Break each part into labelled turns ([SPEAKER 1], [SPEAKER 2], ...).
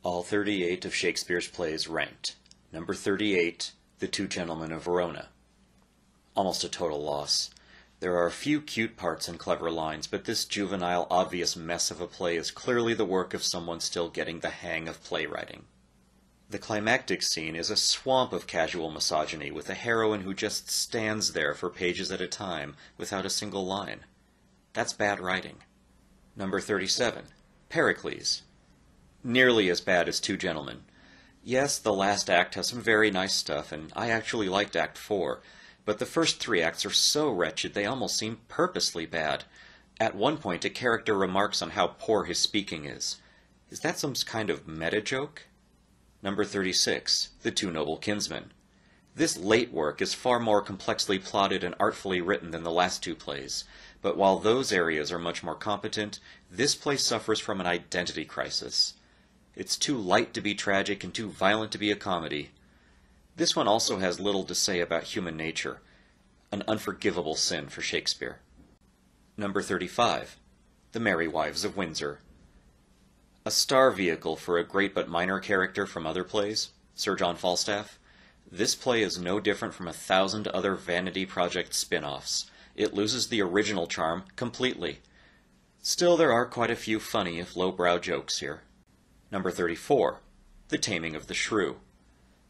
[SPEAKER 1] All 38 of Shakespeare's plays ranked. Number 38, The Two Gentlemen of Verona. Almost a total loss. There are a few cute parts and clever lines, but this juvenile, obvious mess of a play is clearly the work of someone still getting the hang of playwriting. The climactic scene is a swamp of casual misogyny, with a heroine who just stands there for pages at a time without a single line. That's bad writing. Number 37, Pericles. Nearly as bad as Two Gentlemen. Yes, the last act has some very nice stuff, and I actually liked Act 4, but the first 3 acts are so wretched they almost seem purposely bad. At one point, a character remarks on how poor his speaking is. Is that some kind of meta-joke? Number 36, The Two Noble Kinsmen. This late work is far more complexly plotted and artfully written than the last 2 plays, but while those areas are much more competent, this play suffers from an identity crisis. It's too light to be tragic and too violent to be a comedy. This one also has little to say about human nature, an unforgivable sin for Shakespeare. Number 35, The Merry Wives of Windsor. A star vehicle for a great but minor character from other plays, Sir John Falstaff, this play is no different from 1,000 other Vanity Project spin-offs. It loses the original charm completely. Still, there are quite a few funny, if lowbrow jokes here. Number 34, The Taming of the Shrew.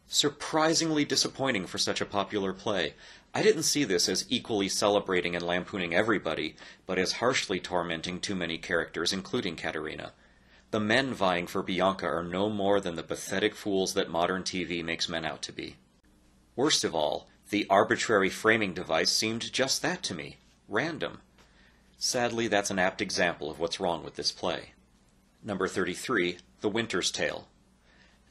[SPEAKER 1] Surprisingly disappointing for such a popular play. I didn't see this as equally celebrating and lampooning everybody, but as harshly tormenting too many characters, including Caterina. The men vying for Bianca are no more than the pathetic fools that modern TV makes men out to be. Worst of all, the arbitrary framing device seemed just that to me, random. Sadly, that's an apt example of what's wrong with this play. Number 33, The Winter's Tale.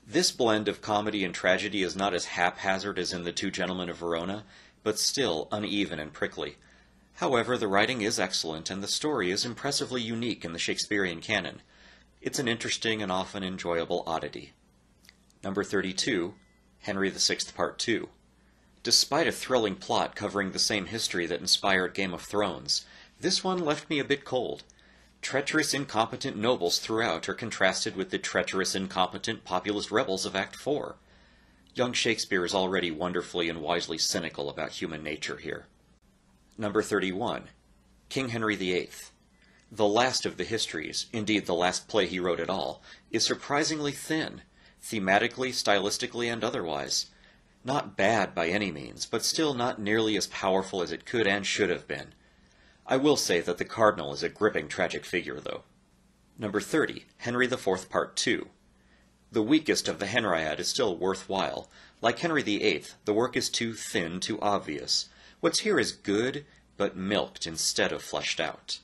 [SPEAKER 1] This blend of comedy and tragedy is not as haphazard as in The Two Gentlemen of Verona, but still uneven and prickly. However, the writing is excellent, and the story is impressively unique in the Shakespearean canon. It's an interesting and often enjoyable oddity. Number 32, Henry VI Part 2. Despite a thrilling plot covering the same history that inspired Game of Thrones, this one left me a bit cold. Treacherous, incompetent nobles throughout are contrasted with the treacherous, incompetent populist rebels of Act 4. Young Shakespeare is already wonderfully and wisely cynical about human nature here. Number 31, King Henry VIII. The last of the histories, indeed the last play he wrote at all, is surprisingly thin, thematically, stylistically, and otherwise. Not bad by any means, but still not nearly as powerful as it could and should have been. I will say that the Cardinal is a gripping tragic figure, though. Number 30, Henry IV Part 2. The weakest of the Henriad is still worthwhile. Like Henry VIII, the work is too thin, too obvious. What's here is good, but milked instead of fleshed out.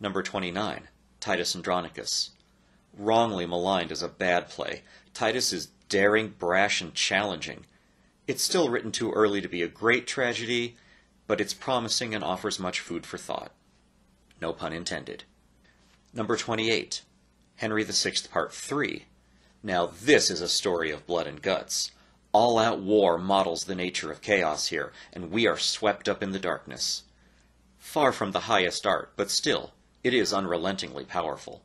[SPEAKER 1] Number 29, Titus Andronicus. Wrongly maligned as a bad play, Titus is daring, brash, and challenging. It's still written too early to be a great tragedy, but it's promising and offers much food for thought. No pun intended. Number 28, Henry VI Part 3. Now this is a story of blood and guts. All-out war models the nature of chaos here, and we are swept up in the darkness. Far from the highest art, but still, it is unrelentingly powerful.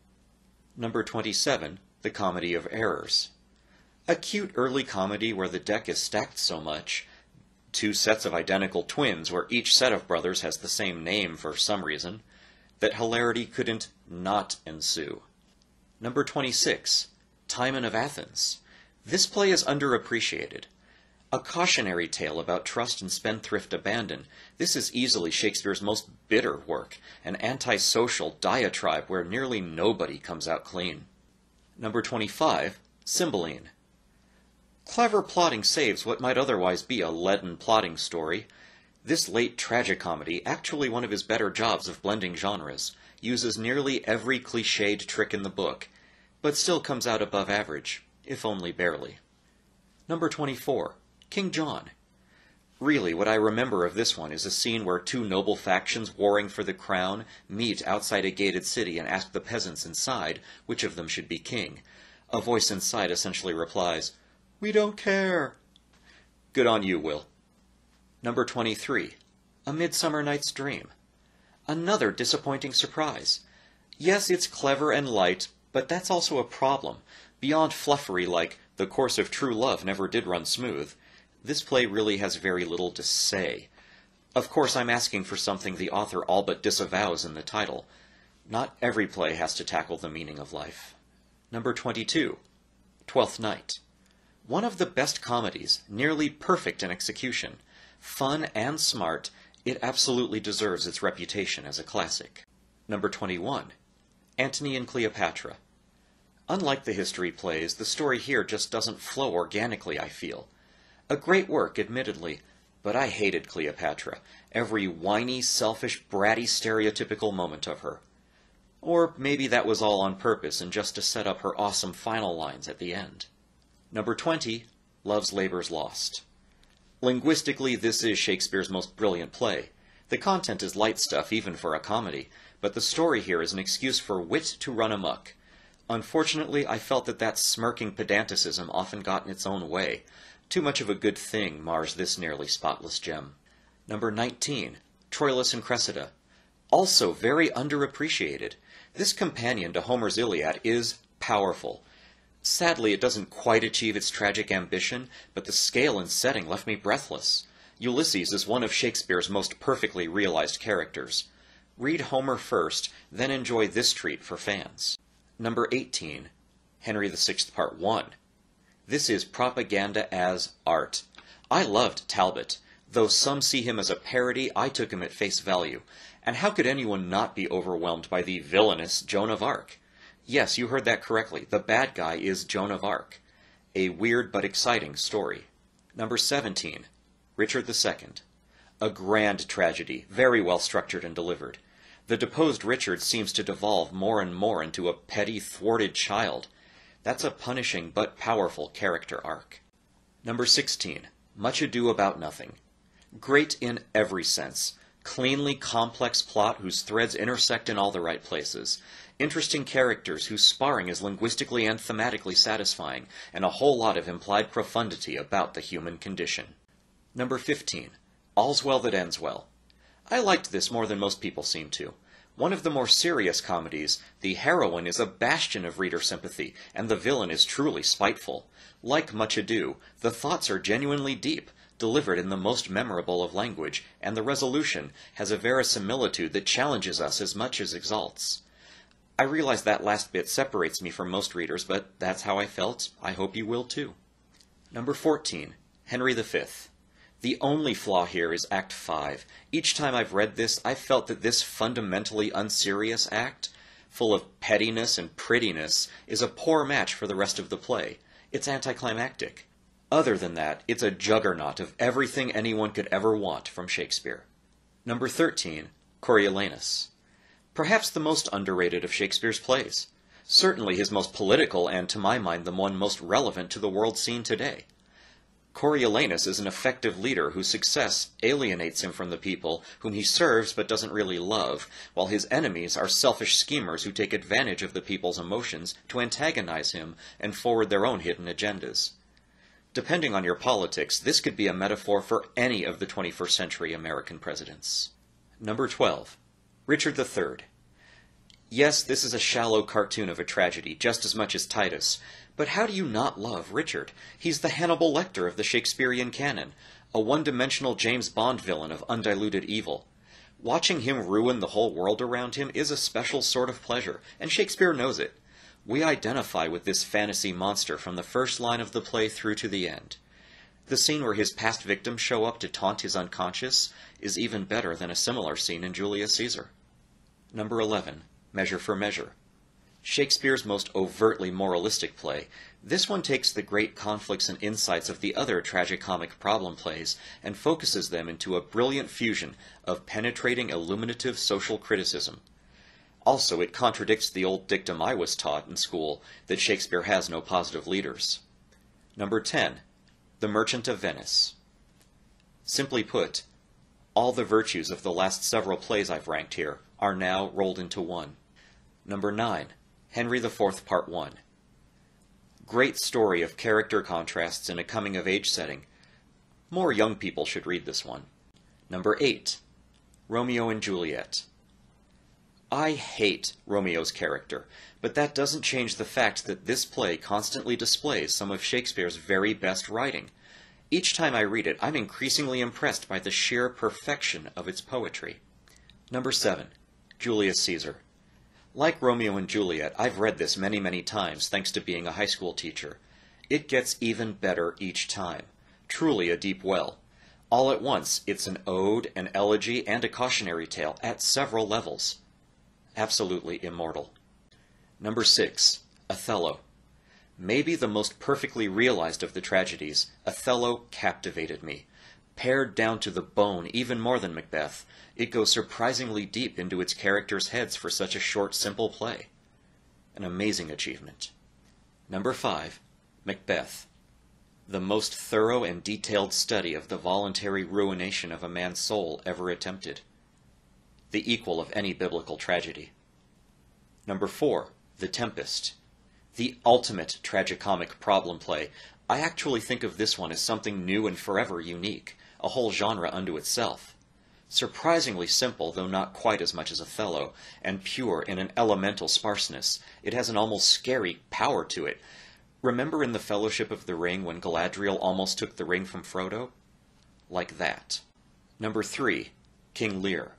[SPEAKER 1] Number 27, The Comedy of Errors. A cute early comedy where the deck is stacked so much. 2 sets of identical twins where each set of brothers has the same name for some reason, that hilarity couldn't not ensue. Number 26, Timon of Athens. This play is underappreciated. A cautionary tale about trust and spendthrift abandon, this is easily Shakespeare's most bitter work, an antisocial diatribe where nearly nobody comes out clean. Number 25, Cymbeline. Clever plotting saves what might otherwise be a leaden plotting story. This late tragicomedy, actually one of his better jobs of blending genres, uses nearly every cliched trick in the book, but still comes out above average, if only barely. Number 24, King John. Really, what I remember of this one is a scene where 2 noble factions warring for the crown meet outside a gated city and ask the peasants inside which of them should be king. A voice inside essentially replies, "We don't care." Good on you, Will. Number 23, A Midsummer Night's Dream. Another disappointing surprise. Yes, it's clever and light, but that's also a problem. Beyond fluffery like "the course of true love never did run smooth," this play really has very little to say. Of course, I'm asking for something the author all but disavows in the title. Not every play has to tackle the meaning of life. Number 22, Twelfth Night. One of the best comedies, nearly perfect in execution. Fun and smart, it absolutely deserves its reputation as a classic. Number 21, Antony and Cleopatra. Unlike the history plays, the story here just doesn't flow organically, I feel. A great work, admittedly, but I hated Cleopatra, every whiny, selfish, bratty, stereotypical moment of her. Or maybe that was all on purpose and just to set up her awesome final lines at the end. Number 20, Love's Labour's Lost. Linguistically, this is Shakespeare's most brilliant play. The content is light stuff, even for a comedy, but the story here is an excuse for wit to run amok. Unfortunately, I felt that smirking pedanticism often got in its own way. Too much of a good thing mars this nearly spotless gem. Number 19, Troilus and Cressida. Also very underappreciated. This companion to Homer's Iliad is powerful. Sadly, it doesn't quite achieve its tragic ambition, but the scale and setting left me breathless. Ulysses is one of Shakespeare's most perfectly realized characters. Read Homer first, then enjoy this treat for fans. Number 18, Henry VI Part 1. This is propaganda as art. I loved Talbot. Though some see him as a parody, I took him at face value. And how could anyone not be overwhelmed by the villainous Joan of Arc? Yes, you heard that correctly. The bad guy is Joan of Arc. A weird but exciting story. Number 17, Richard II. A grand tragedy, very well structured and delivered. The deposed Richard seems to devolve more and more into a petty, thwarted child. That's a punishing but powerful character arc. Number 16, Much Ado About Nothing. Great in every sense. Cleanly complex plot whose threads intersect in all the right places. Interesting characters whose sparring is linguistically and thematically satisfying, and a whole lot of implied profundity about the human condition. Number 15, All's Well That Ends Well. I liked this more than most people seem to. One of the more serious comedies, the heroine is a bastion of reader sympathy, and the villain is truly spiteful. Like Much Ado, the thoughts are genuinely deep, delivered in the most memorable of language, and the resolution has a verisimilitude that challenges us as much as exalts. I realize that last bit separates me from most readers, but that's how I felt. I hope you will too. Number 14, Henry V. The only flaw here is Act 5. Each time I've read this, I've felt that this fundamentally unserious act, full of pettiness and prettiness, is a poor match for the rest of the play. It's anticlimactic. Other than that, it's a juggernaut of everything anyone could ever want from Shakespeare. Number 13, Coriolanus. Perhaps the most underrated of Shakespeare's plays. Certainly his most political and, to my mind, the one most relevant to the world scene today. Coriolanus is an effective leader whose success alienates him from the people whom he serves but doesn't really love, while his enemies are selfish schemers who take advantage of the people's emotions to antagonize him and forward their own hidden agendas. Depending on your politics, this could be a metaphor for any of the 21st century American presidents. Number 12, Richard III. Yes, this is a shallow cartoon of a tragedy, just as much as Titus. But how do you not love Richard? He's the Hannibal Lecter of the Shakespearean canon, a one-dimensional James Bond villain of undiluted evil. Watching him ruin the whole world around him is a special sort of pleasure, and Shakespeare knows it. We identify with this fantasy monster from the first line of the play through to the end. The scene where his past victims show up to taunt his unconscious is even better than a similar scene in Julius Caesar. Number 11, Measure for Measure. Shakespeare's most overtly moralistic play, this one takes the great conflicts and insights of the other tragicomic problem plays and focuses them into a brilliant fusion of penetrating illuminative social criticism. Also, it contradicts the old dictum I was taught in school that Shakespeare has no positive leaders. Number 10, The Merchant of Venice. Simply put, all the virtues of the last several plays I've ranked here are now rolled into one. Number 9, Henry IV Part 1. Great story of character contrasts in a coming-of-age setting. More young people should read this one. Number 8, Romeo and Juliet. I hate Romeo's character, but that doesn't change the fact that this play constantly displays some of Shakespeare's very best writing. Each time I read it, I'm increasingly impressed by the sheer perfection of its poetry. Number 7. Julius Caesar. Like Romeo and Juliet, I've read this many, many times thanks to being a high school teacher. It gets even better each time. Truly a deep well. All at once, it's an ode, an elegy, and a cautionary tale at several levels. Absolutely immortal. Number 6. Othello. Maybe the most perfectly realized of the tragedies, Othello captivated me. Pared down to the bone even more than Macbeth, it goes surprisingly deep into its characters' heads for such a short, simple play. An amazing achievement. Number 5. Macbeth. The most thorough and detailed study of the voluntary ruination of a man's soul ever attempted. The equal of any biblical tragedy. Number 4. The Tempest. The ultimate tragicomic problem play. I actually think of this one as something new and forever unique, a whole genre unto itself. Surprisingly simple, though not quite as much as Othello, and pure in an elemental sparseness, it has an almost scary power to it. Remember in the Fellowship of the Ring when Galadriel almost took the ring from Frodo? Like that. Number 3. King Lear.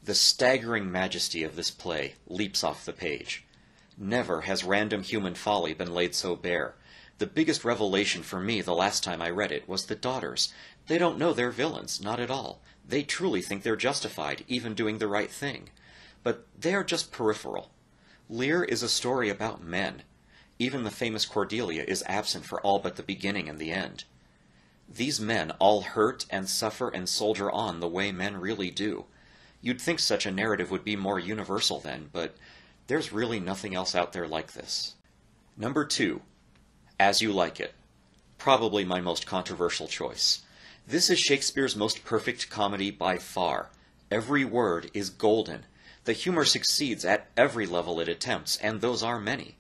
[SPEAKER 1] The staggering majesty of this play leaps off the page. Never has random human folly been laid so bare. The biggest revelation for me the last time I read it was the daughters. They don't know they're villains, not at all. They truly think they're justified, even doing the right thing. But they are just peripheral. Lear is a story about men. Even the famous Cordelia is absent for all but the beginning and the end. These men all hurt and suffer and soldier on the way men really do. You'd think such a narrative would be more universal then, but there's really nothing else out there like this. Number 2. As You Like It. Probably my most controversial choice. This is Shakespeare's most perfect comedy by far. Every word is golden. The humor succeeds at every level it attempts, and those are many.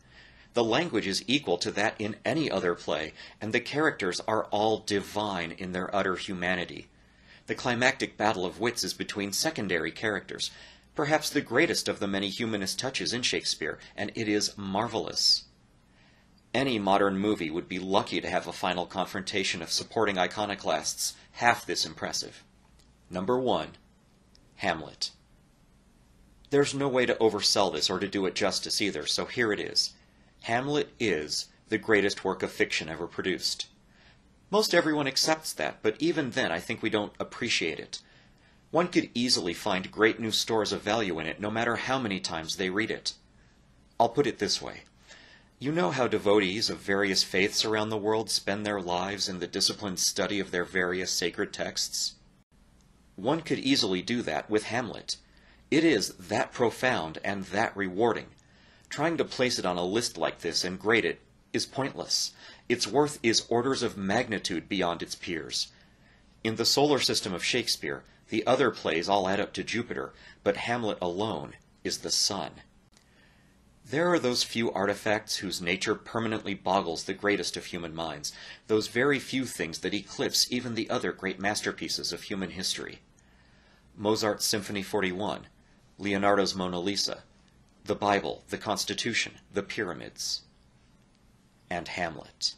[SPEAKER 1] The language is equal to that in any other play, and the characters are all divine in their utter humanity. The climactic battle of wits is between secondary characters, perhaps the greatest of the many humanist touches in Shakespeare, and it is marvelous. Any modern movie would be lucky to have a final confrontation of supporting iconoclasts half this impressive. Number 1. Hamlet. There's no way to oversell this or to do it justice either, so here it is. Hamlet is the greatest work of fiction ever produced. Most everyone accepts that, but even then I think we don't appreciate it. One could easily find great new stores of value in it no matter how many times they read it. I'll put it this way. You know how devotees of various faiths around the world spend their lives in the disciplined study of their various sacred texts? One could easily do that with Hamlet. It is that profound and that rewarding. Trying to place it on a list like this and grade it is pointless. Its worth is orders of magnitude beyond its peers. In the solar system of Shakespeare, the other plays all add up to Jupiter, but Hamlet alone is the sun. There are those few artifacts whose nature permanently boggles the greatest of human minds, those very few things that eclipse even the other great masterpieces of human history. Mozart's Symphony 41, Leonardo's Mona Lisa, the Bible, the Constitution, the Pyramids, and Hamlet.